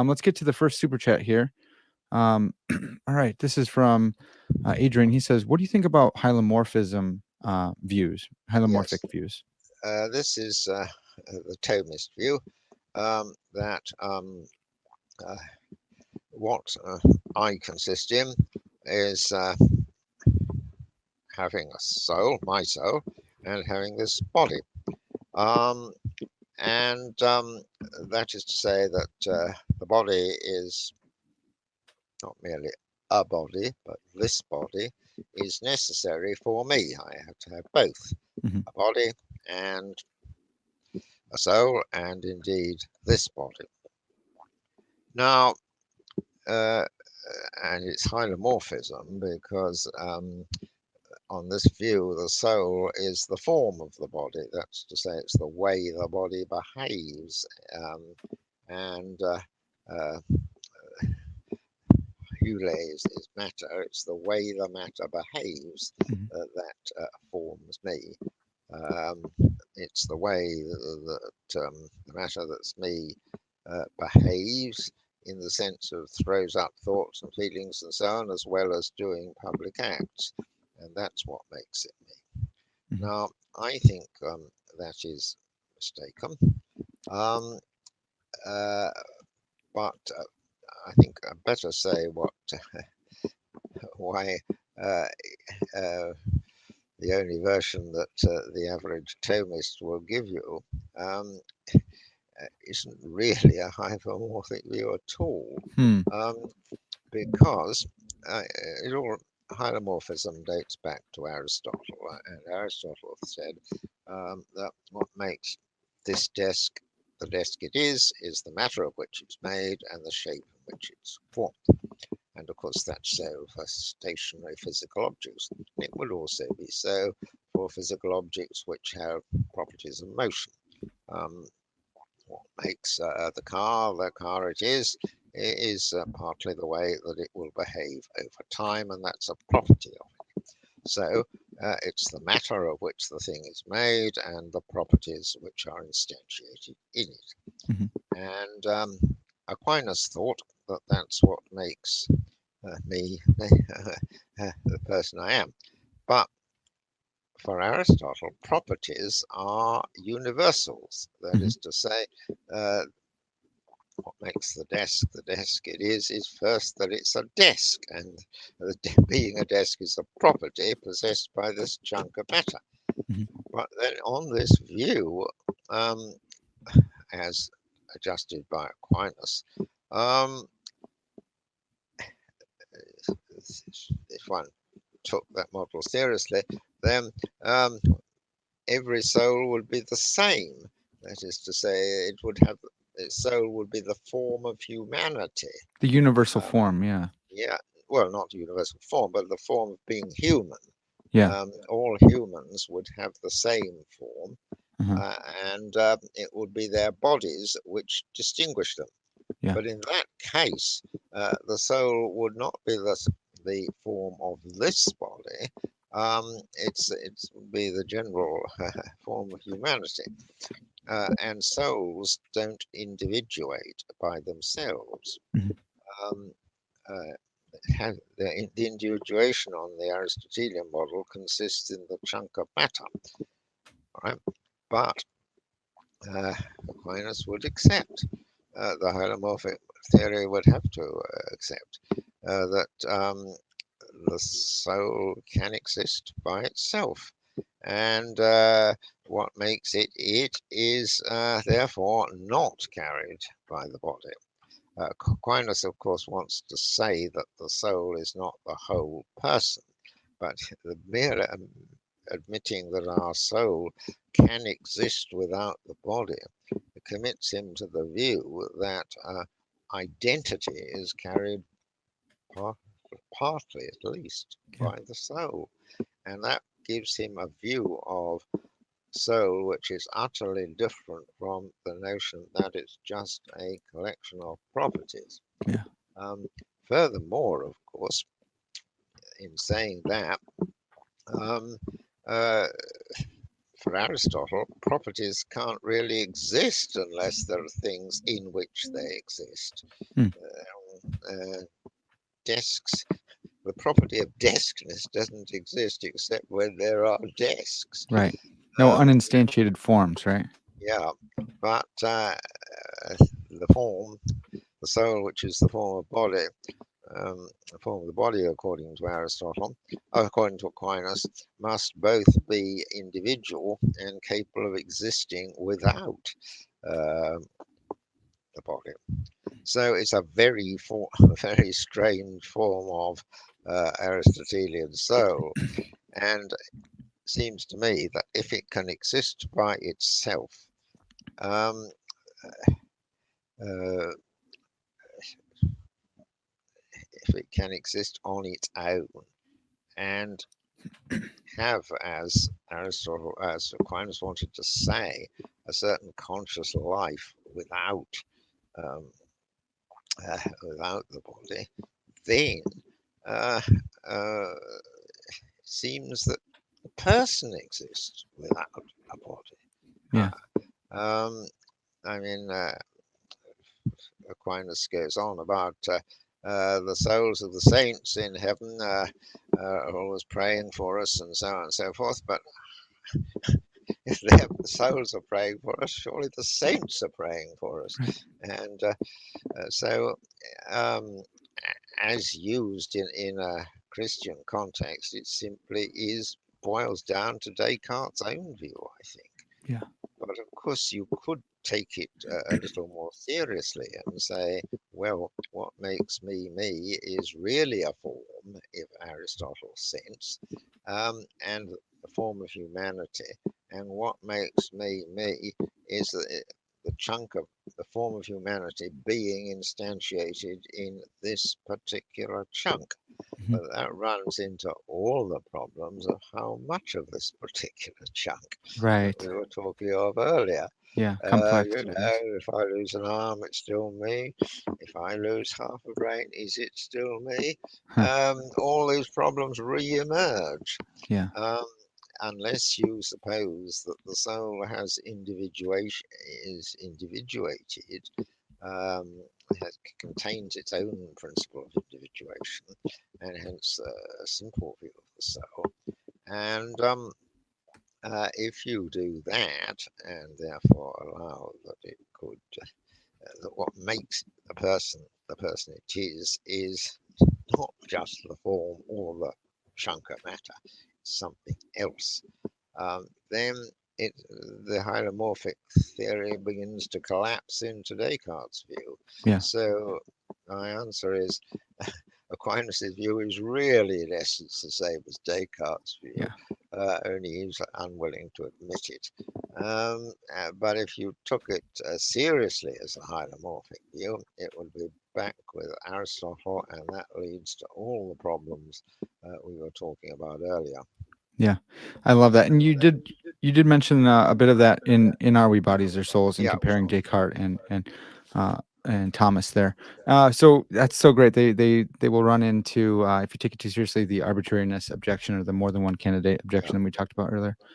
Let's get to the first super chat here. All right, this is from Adrian. He says, "What do you think about hylomorphism views? Hylomorphic Yes, views." this is the Thomist view that uh, what I consist in is having a soul, my soul, and having this body. Um, and that is to say that the body is not merely a body, but this body is necessary for me. I have to have both Hmm. a body and a soul, and indeed this body. Now, uh, and it's hylomorphism because on this view, the soul is the form of the body. That's to say, it's the way the body behaves. And uh, is matter. It's the way the matter behaves Hmm. that forms me. Um, it's the way that the matter that's me behaves in the sense of throws up thoughts and feelings and so on, as well as doing public acts. And that's what makes it me. Hmm. Now, I think that is mistaken. Um, uh, but I think I better say what why uh, uh, the only version that the average Thomist will give you um, isn't really a hypermorphic view at all, Hmm. um, because it all hylomorphism dates back to Aristotle, and Aristotle said that what makes this desk the desk it is the matter of which it's made and the shape in which it's formed. And of course, that's so for stationary physical objects. It will also be so for physical objects which have properties of motion. Um, what makes the car it is partly the way that it will behave over time, and that's a property of it. So it's the matter of which the thing is made and the properties which are instantiated in it. Hmm. And Aquinas thought that that's what makes me, the person I am. But for Aristotle, properties are universals. That Hmm. is to say, uh, what makes the desk it is first that it's a desk, and being a desk is a property possessed by this chunk of matter. Hmm. But then on this view, um, as adjusted by Aquinas, um, if one took that model seriously, then um, every soul would be the same. That is to say, it would have its soul would be the form of humanity. The universal Uh, form, yeah, yeah, well, not universal form, but the form of being human. yeah, All humans would have the same form, uh-huh. uh, and it would be their bodies which distinguish them. Yeah, But in that case, the soul would not be the form of this body. It's would be the general form of humanity. And souls don't individuate by themselves. hmm, Um, uh, the individuation on the Aristotelian model consists in the chunk of matter, right? But Aquinas would accept, the hylomorphic theory would have to accept that the soul can exist by itself. And what makes it is therefore not carried by the body. Aquinas, of course, wants to say that the soul is not the whole person, but the mere admitting that our soul can exist without the body commits him to the view that identity is carried par- partly, at least, yeah, by the soul. And that gives him a view of soul which is utterly different from the notion that it's just a collection of properties. yeah, Um, Furthermore, of course, in saying that, um, uh, for Aristotle, properties can't really exist unless there are things in which they exist. Hmm. Desks, the property of deskness doesn't exist except when there are desks. Right. No Um, uninstantiated forms, right? yeah, but the form, the soul, which is the form of body, the form of the body, according to Aristotle, according to Aquinas, must both be individual and capable of existing without uh, the body. So it's a very, very strange form of Aristotelian soul, and seems to me that if it can exist by itself, um, uh, if it can exist on its own and have, as Aristotle, as Aquinas wanted to say, a certain conscious life um, without the body, then uh, uh, seems that the person exists without a body. Yeah. Um, I mean, Aquinas goes on about the souls of the saints in heaven are always praying for us and so on and so forth. But if the souls are praying for us, surely the saints are praying for us. Right. And so, um, as used in a Christian context, it simply boils down to Descartes' own view, I think. Yeah. But of course, you could take it a little more seriously and say, well, what makes me me is really a form, if Aristotle's sense, and the form of humanity. And what makes me me is the chunk of the form of humanity being instantiated in this particular chunk. Mhm. But that runs into all the problems of how much of this particular chunk that Right. we were talking of earlier. Yeah. Complex. Yes. If I lose an arm, it's still me. If I lose half a brain, is it still me? Huh. All these problems re-emerge. Yeah. Um, unless you suppose that the soul has individuation, is individuated, contains its own principle of individuation, and hence a simple view of the soul. And if you do that, and therefore allow that it could, that what makes the person it is not just the form or the chunk of matter, it's something else. Then the hylomorphic theory begins to collapse into Descartes' view. Yeah. So my answer is Aquinas' view is really, in essence, the same as Descartes' view, Yeah. only he's unwilling to admit it. But if you took it seriously as a hylomorphic view, it would be back with Aristotle, and that leads to all the problems we were talking about earlier. Yeah. I love that. And you did mention a bit of that in Are We Bodies or Souls in Yeah, comparing Descartes and Thomas there. So that's so great. They will run into if you take it too seriously the arbitrariness objection or the more than one candidate yeah. objection that we talked about earlier.